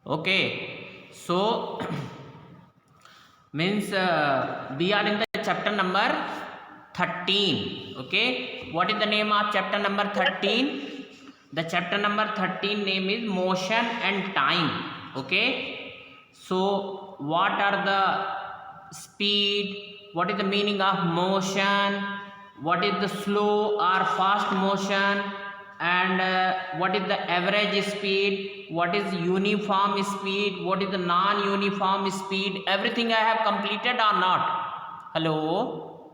Okay, so means we are in the chapter number 13. Okay, what is the name of chapter number 13? The chapter number 13 name is motion and time. Okay, so what are the speed? What is the meaning of motion? What is the slow or fast motion? And what is the average speed, what is uniform speed, what is the non-uniform speed, everything I have completed or not? Hello?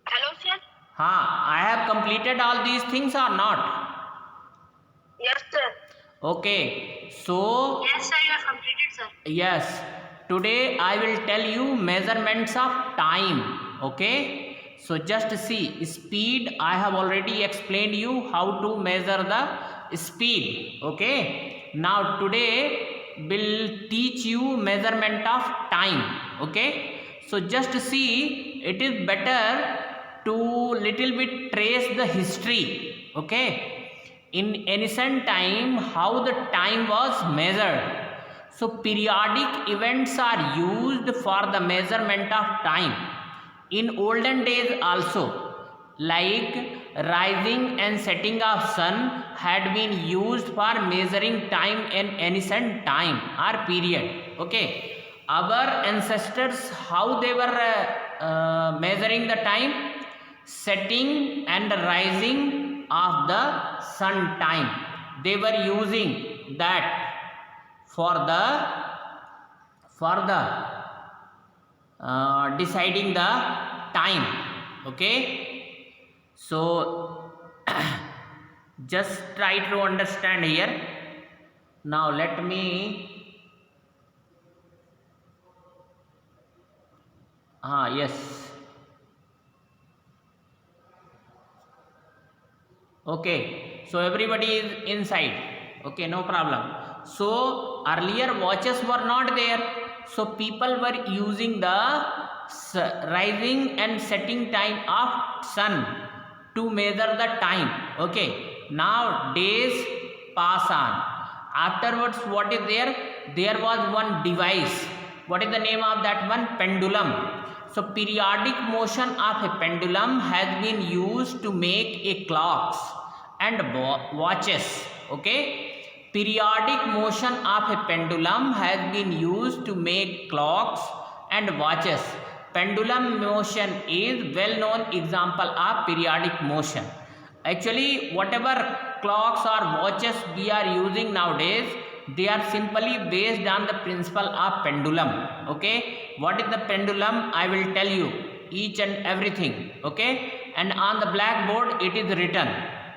Hello, sir. I have completed all these things or not? Yes, sir. Okay, so Yes, sir. You have completed, sir. yes, today I will tell you measurements of time. Okay, so just see speed. I have already explained you how to measure the speed. Okay, now today will teach you measurement of time. Okay, so just see, it is better to little bit trace the history. Okay, in ancient time how the time was measured. So periodic events are used for the measurement of time in olden days also, like rising and setting of sun had been used for measuring time in ancient time or period. Okay, our ancestors how they were measuring the time, setting and rising of the sun time, they were using that for the deciding the time. Okay, so just try to understand here. Now let me yes. Okay, so everybody is inside. Okay, no problem. So earlier watches were not there, so people were using the rising and setting time of sun to measure the time. Okay, now days pass on. Afterwards, what is there? There was one device. What is the name of that one? Pendulum. So periodic motion of a pendulum has been used to make a clocks and watches. Okay, periodic motion of a pendulum has been used to make clocks and watches. Pendulum motion is well known example of periodic motion. Actually, whatever clocks or watches we are using nowadays, they are simply based on the principle of pendulum. Okay, what is the pendulum? I will tell you each and everything. Okay, and on the blackboard it is written.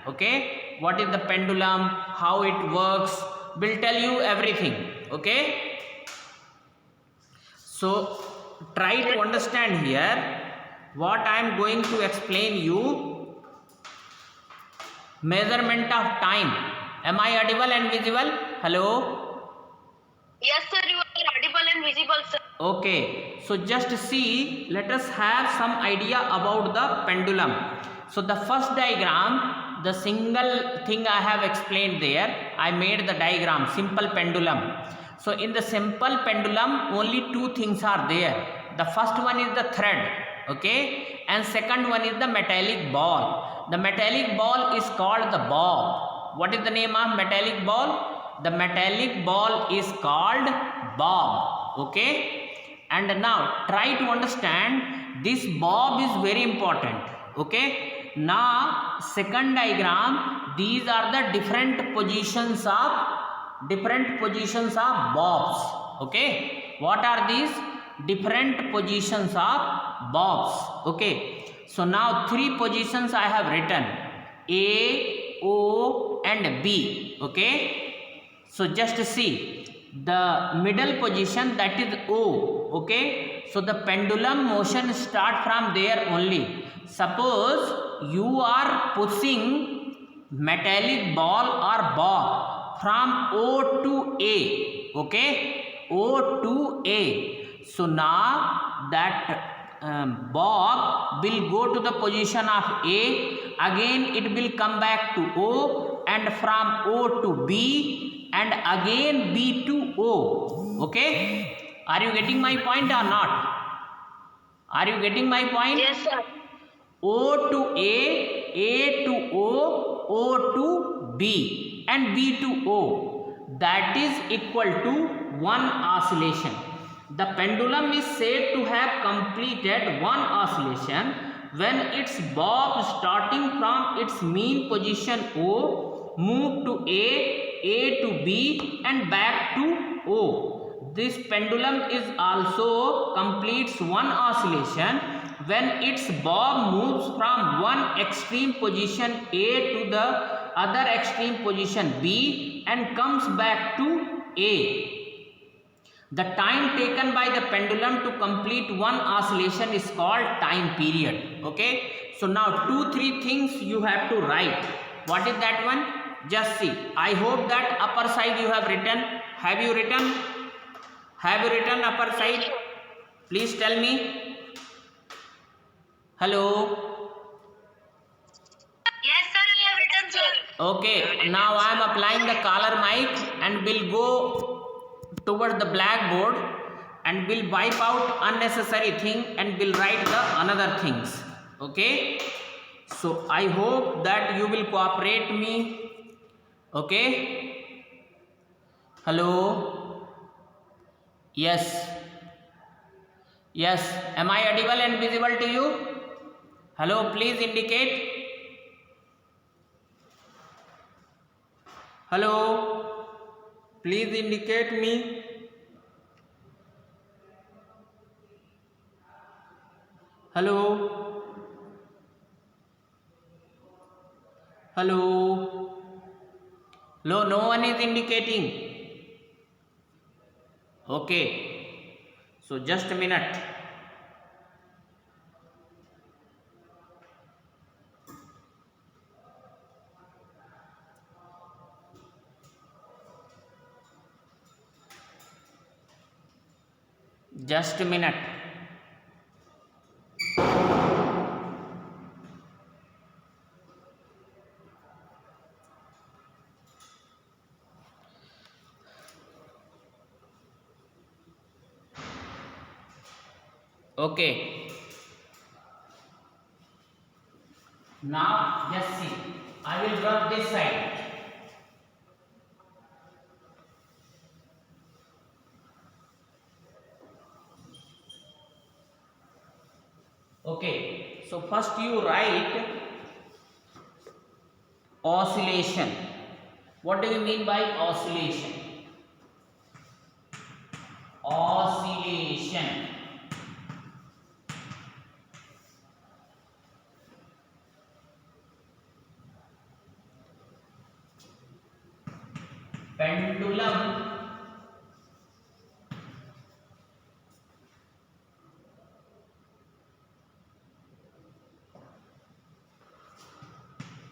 Okay, what is the pendulum, how it works, will tell you everything. Okay, so try to understand here what I am going to explain you. Measurement of time. Am I audible and visible? Hello? Yes, sir. You are audible and visible, sir. Okay, so just see, let us have some idea about the pendulum. So the first diagram, the single thing I have explained there, I made the diagram, simple pendulum. So in the simple pendulum, only two things are there. The first one is the thread, okay, and second one is the metallic ball. The metallic ball is called the bob. What is the name of metallic ball? The metallic ball is called bob. Okay, and now try to understand, this bob is very important. Okay, now second diagram, these are the different positions of bobs. Okay, what are these? Different positions of bobs. Okay, so now three positions I have written, A, O and B. Okay, so just see the middle position, that is O. Okay, so the pendulum motion start from there only. Suppose you are pushing metallic ball or bob from O to A. Okay, O to A. So now that bob will go to the position of A, again it will come back to O, and from O to B, and again B to O. Okay, are you getting my point or not? Are you getting my point? Yes, sir. O to A to O, O to B, and B to O. That is equal to one oscillation. The pendulum is said to have completed one oscillation when its bob starting from its mean position O moved to A to B, and back to O. This pendulum is also completes one oscillation when its bob moves from one extreme position A to the other extreme position B and comes back to A. The time taken by the pendulum to complete one oscillation is called time period. Okay, so now 2-3 things you have to write. What is that one? Just see. I hope that upper side you have written. Have you written? Have you written upper side? Please tell me. Hello. Yes, sir. I have written, sir. Okay, now I am applying the collar mic and will go towards the blackboard and will wipe out unnecessary thing and will write the another things. Okay, so I hope that you will cooperate me. Okay, hello. Yes, yes, am I audible and visible to you? Hello, please indicate. Hello, please indicate me. Hello, hello. No one is indicating. Okay, so just a minute. Just a minute. Okay. Now just see. I will rub this side. Okay. So first you write oscillation. What do you mean by oscillation? Oscillation. Pendulum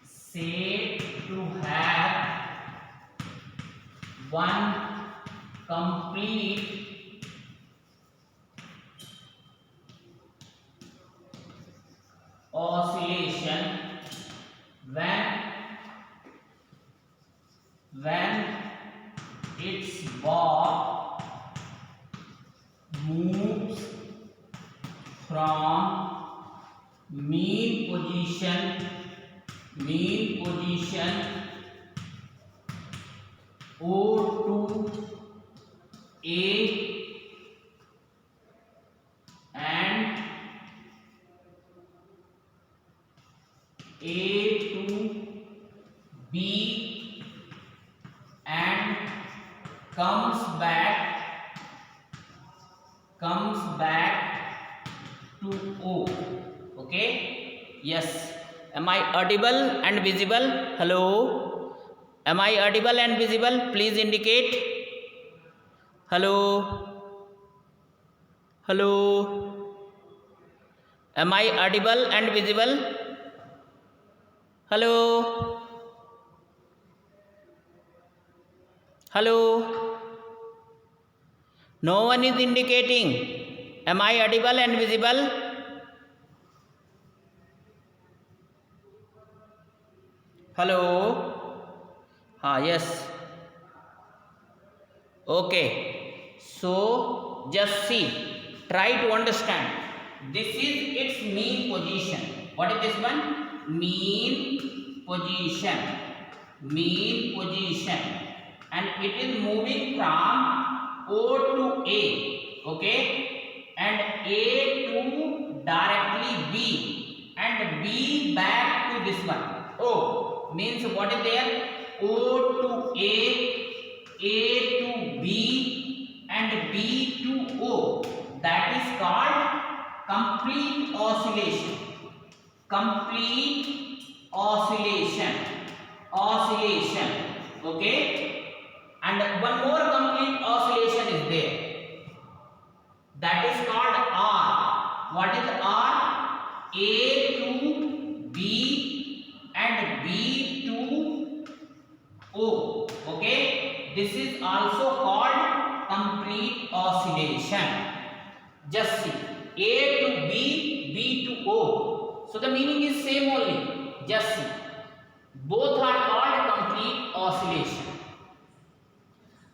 said to have one complete oscillation when its bob moves from mean position O to A and A to B and comes back to O. Okay, yes. Am I audible and visible? Hello, am I audible and visible? Please indicate. Hello, am I audible and visible? Hello, no one is indicating. Am I audible and visible? Hello, yes. Okay, so just see, try to understand. This is its mean position. What is this one? Mean position. Mean position, and it is moving from O to A. Okay, and A to directly B, and B back to this one O. Means what is there? O to A to B, and B to O. That is called complete oscillation. Complete oscillation. Oscillation. Okay, and one more complete oscillation is there. That is called R. What is R? A to B and B to O. Okay, this is also called complete oscillation. Just see, A to B, B to O. So the meaning is same only. Just see, both are called complete oscillation.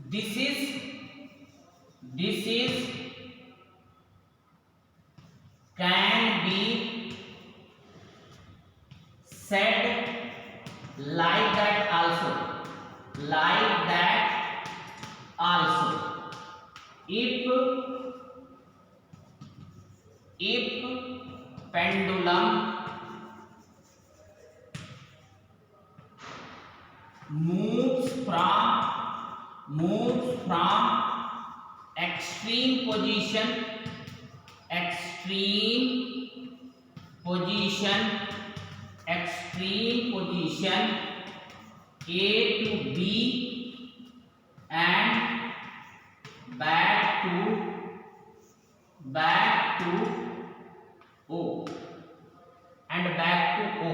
This is can be said like that also. Like that also. If pendulum moves from extreme position A to B and back to O, and back to O,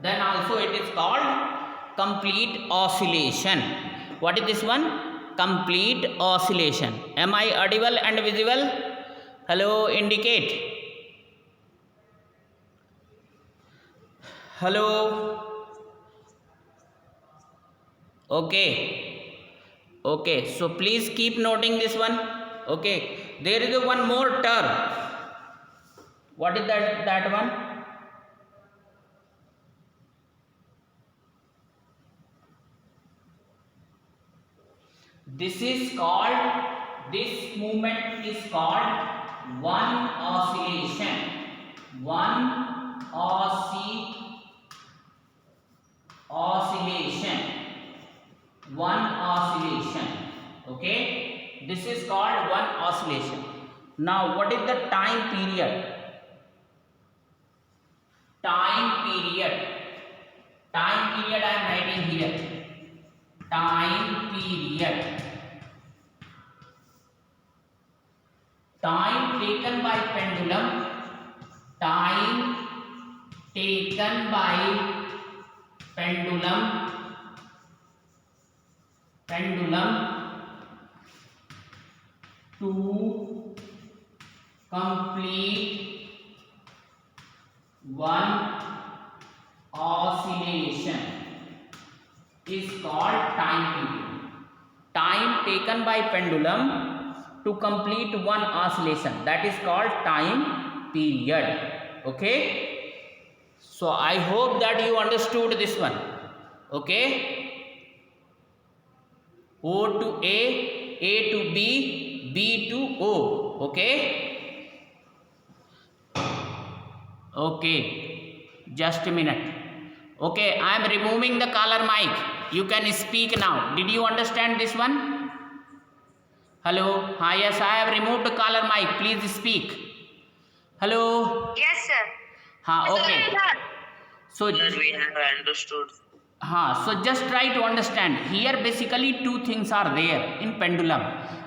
then also it is called complete oscillation. What is this one? Complete oscillation. Am I audible and visible? Hello, indicate. Hello. Okay, so please keep noting this one. Okay, there is one more term. What is that one? This movement is called one oscillation. Okay, this is called one oscillation. Now what is the time period? Time period I am writing here. Time taken by pendulum to complete one oscillation is called time period. Time taken by pendulum to complete one oscillation, that is called time period. Okay, so I hope that you understood this one. Okay, O to A to B, B to O. Okay, just a minute. Okay, I am removing the caller mic. You can speak now. Did you understand this one? Hello. Yes, I have removed the caller mic. Please speak. Hello. Yes, sir. Okay. So We have understood. So just try to understand. Here basically two things are there in pendulum.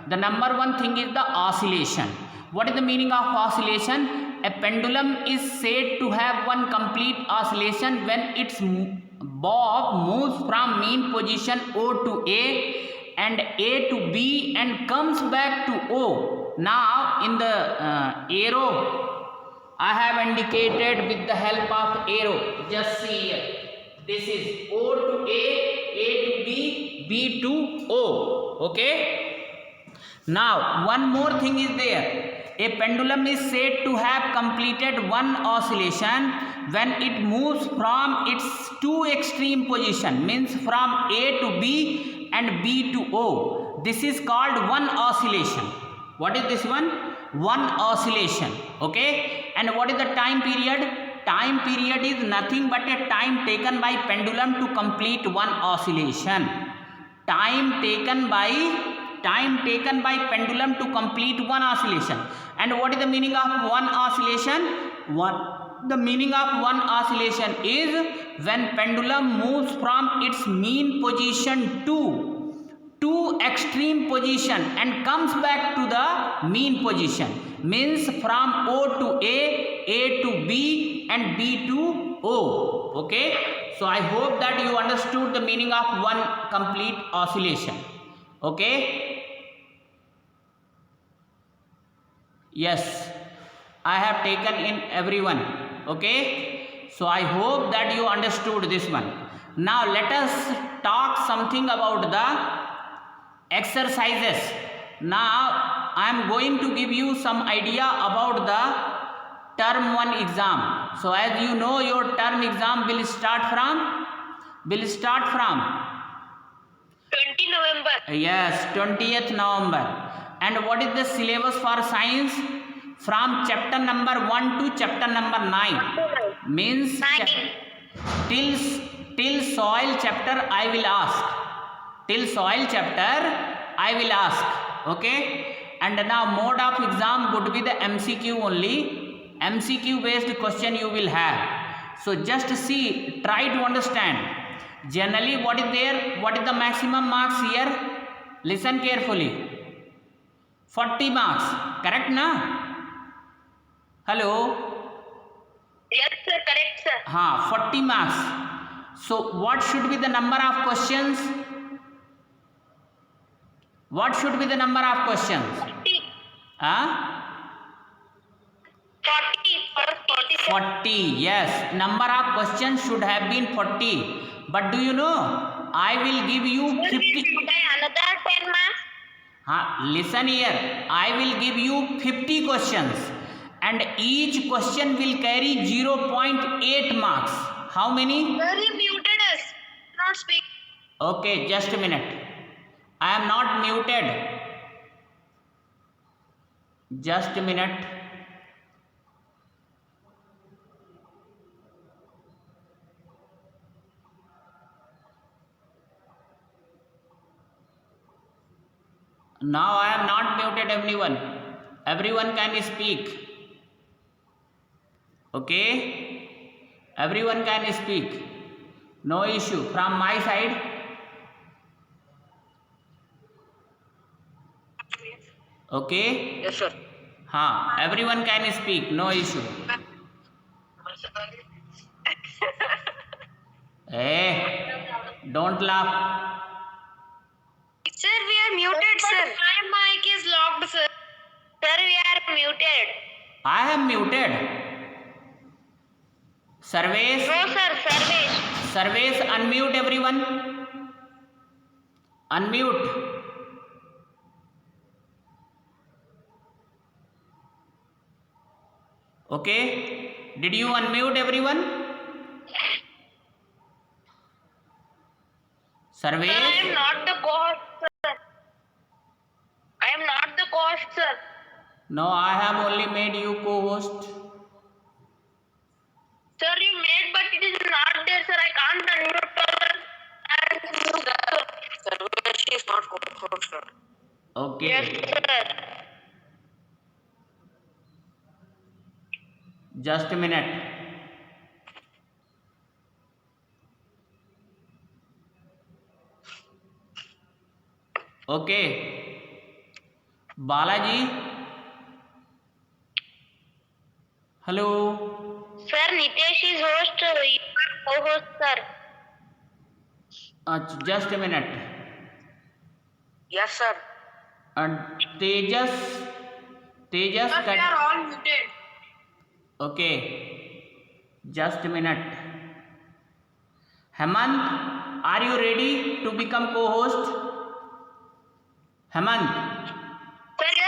The number one thing is the oscillation. What is the meaning of oscillation? A pendulum is said to have one complete oscillation when its bob moves from mean position O to A and A to B and comes back to O. Now in the arrow I have indicated with the help of arrow. Just see here. This is O to A to B, B to O. Okay. Now, one more thing is there. A pendulum is said to have completed one oscillation when it moves from its two extreme position, means from A to B and B to O. This is called one oscillation. What is this one? One oscillation. Okay. And what is the time period? Time period is nothing but a time taken by pendulum to complete one oscillation. Time taken by pendulum to complete one oscillation. And what is the meaning of one oscillation? The meaning of one oscillation is when pendulum moves from its mean position to extreme position and comes back to the mean position, means from O to A to B and B to O. Okay, so I hope that you understood the meaning of one complete oscillation. Okay, yes, I have taken in everyone. Okay, so I hope that you understood this one. Now let us talk something about the exercises. Now I am going to give you some idea about the term 1 exam. So as you know, your term exam will start from 20 November. yes, 20th November. And what is the syllabus for science? From chapter number 1 to chapter number 9, means 19. till soil chapter I will ask. Till soil chapter I will ask. Okay. And now mode of exam would be the MCQ only. MCQ based question you will have. So just see, try to understand. Generally what is there? What is the maximum marks here? Listen carefully. 40 marks. Correct na? Hello? Yes, sir. Correct, sir. 40 marks. So what should be the number of questions? What should be the number of questions? 40. Huh? 40. 40, yes. Number of questions should have been 40. But do you know, I will give you 50. Another 10 marks. Listen here. I will give you 50 questions. And each question will carry 0.8 marks. How many? Sir, you muted us. Not speak. Okay, just a minute. I am not muted. Just a minute. Now I am not muted everyone. Everyone can speak. Okay? Everyone can speak. No issue. From my side. Okay? Yes, sir. Everyone can speak. No issue. Hey, don't laugh. Sir, we are muted, sir. My mic is locked, sir. Sir, we are muted. I am muted. Sarvesh. No, sir. Sarvesh. Sarvesh, unmute everyone. Unmute. Okay. Did you unmute everyone? Sarvesh. Sir, I am not the co-host, sir. I am not the co-host, sir. No, I have only made you co-host. Sir, you made, but it is not there, sir. I can't unmute, sir. Sarvesh is not co-host, sir. Okay. Yes, sir. Just a minute. Okay. Balaji. Hello. Sir, Nitesh is host. You are co-host, sir. Just a minute. Yes, sir. And Tejas. We are all muted. Okay. Just a minute. Hemant, are you ready to become co-host? Hemant.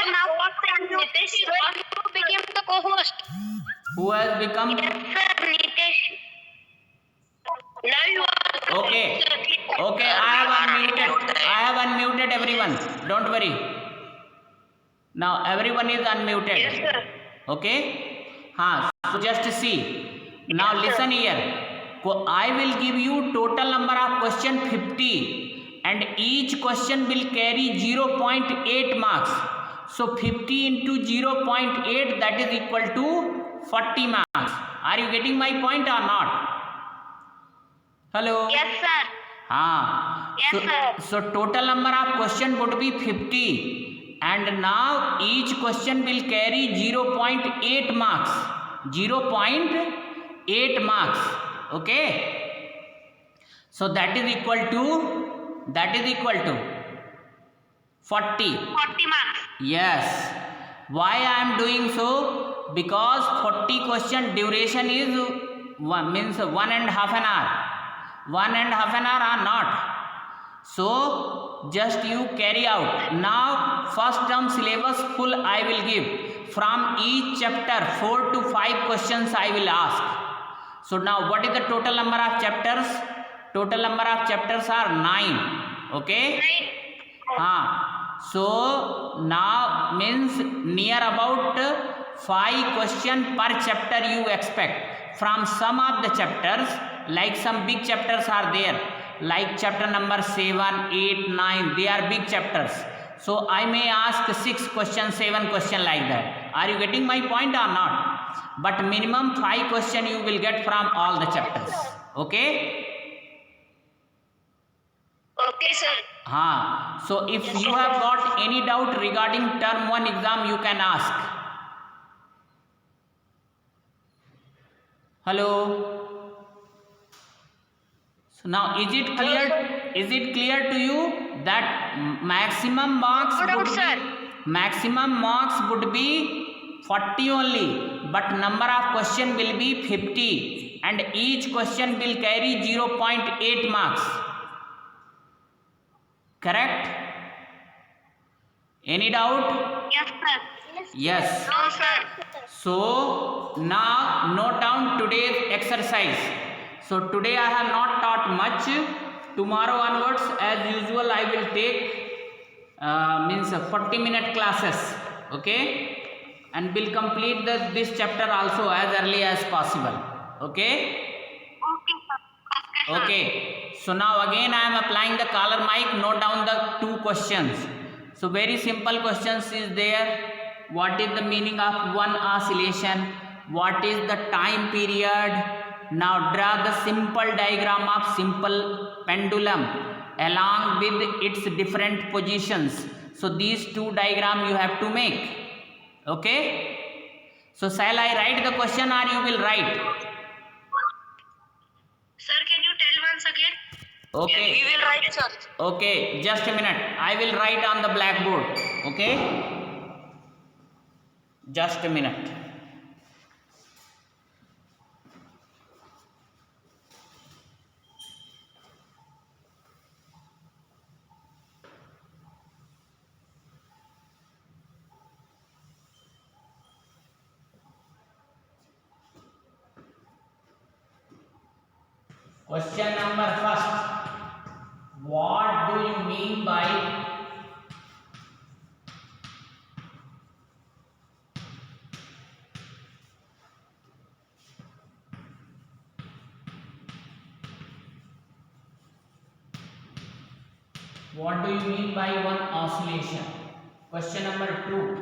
sir, now Nitesh is also became the co-host. Who has become? Yes, sir, Nitesh. Now you are. Okay. Okay, I have unmuted everyone. Don't worry. Now everyone is unmuted. Yes, sir. Okay. So just see. Now listen here. I will give you total number of question 50, and each question will carry 0.8 marks. So 50 into 0.8, that is equal to 40 marks. Are you getting my point or not? Hello. Yes, sir. Yes, so total number of question would be 50, and now each question will carry 0.8 marks. 0.8 marks. Okay. So that is equal to 40. 40 marks. Yes. Why I am doing so? Because 40 question duration is means 1.5 an hour. 1.5 an hour or not. So just you carry out. Now first term syllabus full I will give. From each chapter 4 to 5 questions I will ask. So now what is the total number of chapters? Total number of chapters are 9. Okay. So now means near about 5 question per chapter you expect from some of the chapters. Like some big chapters are there, like chapter number 7, 8, 9, they are big chapters. So I may ask 6 questions, 7 questions like that. Are you getting my point or not? But minimum 5 questions you will get from all the chapters. Okay? Okay, sir. So if you have got any doubt regarding term 1 exam, you can ask. Hello? So now is it clear to you that maximum marks would be 40 only, but number of question will be 50, and each question will carry 0.8 marks. Correct? Any doubt? Yes, sir. Yes. No, sir. So now note down today's exercise. So today I have not taught much. Tomorrow onwards, as usual, I will take 40-minute classes. Okay, and will complete this chapter also as early as possible. Okay. Okay. So now again I am applying the collar mic. Note down the 2 questions. So very simple questions is there. What is the meaning of one oscillation? What is the time period? Now draw the simple diagram of simple pendulum along with its different positions. So these 2 diagrams you have to make. Okay. So shall I write the question or you will write? Sir, can you tell once again? Okay. We will write, sir. Okay, just a minute. I will write on the blackboard. Okay. Just a minute. Question number first. What do you mean by one oscillation? Question number 2.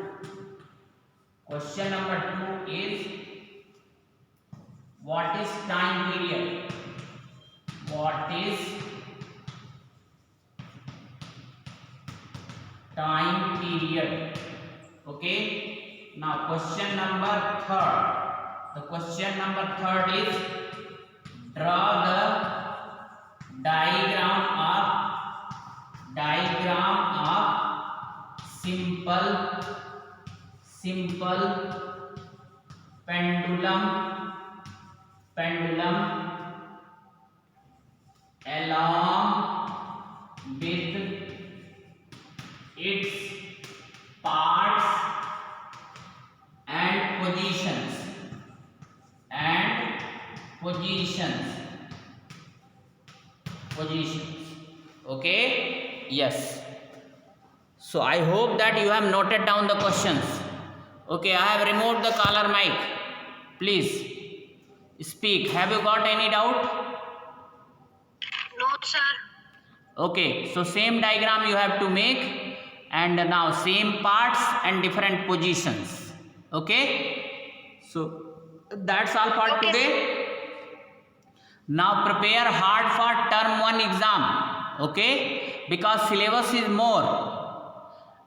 Question number 2 is what is time period? What is time period? Okay. Now question number 3. The question number 3 is draw the diagram of simple pendulum along with its parts Yes. So I hope that you have noted down the questions. Okay, I have removed the caller mic. Please speak. Have you got any doubt? No, sir. Okay, so same diagram you have to make, and now same parts and different positions. Okay, so that's all for Okay, today. Now prepare hard for term 1 exam. Okay, because syllabus is more.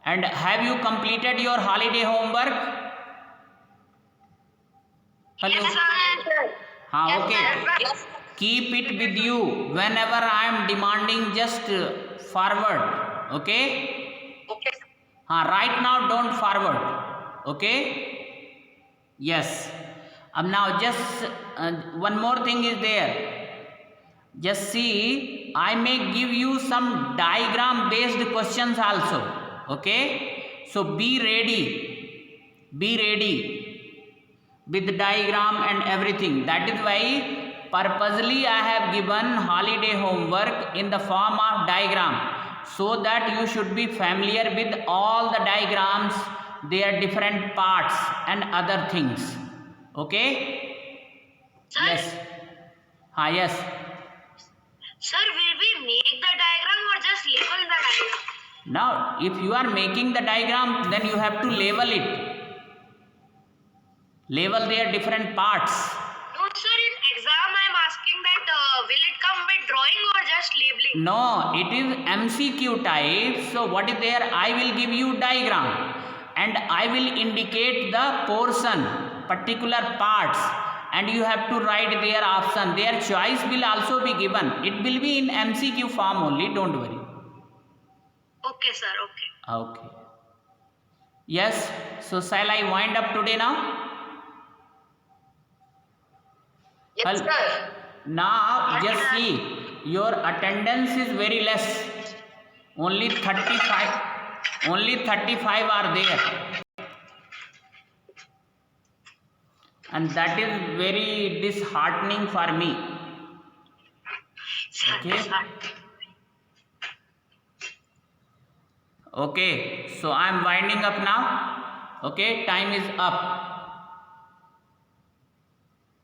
And have you completed your holiday homework? Hello. Yes, sir. हाँ, Yes, okay. sir. Yes. Keep it with you whenever I am demanding, just forward. Okay. Okay. हाँ, right now don't forward. Okay. Yes. Now just one more thing is there. Just see, I may give you some diagram based questions also. Okay, so be ready with diagram and everything. That is why purposely I have given holiday homework in the form of diagram, so that you should be familiar with all the diagrams, their different parts and other things. Okay. Sir? Yes. Yes. Sir, will we make the diagram or just label the diagram? Now if you are making the diagram, then you have to label it, label their different parts. No, sir, in exam I am asking that will it come with drawing or just labeling? No, it is MCQ type. So what is there? I will give you diagram and I will indicate the portion, particular parts, and you have to write their option. Their choice will also be given. It will be in MCQ form only, don't worry. Okay, sir, okay. Okay. Yes, so shall I wind up today now? Yes, sir. Now just see, your attendance is very less. Only 35 are there, and that is very disheartening for me. Okay. Okay, so I am winding up now. Okay, time is up.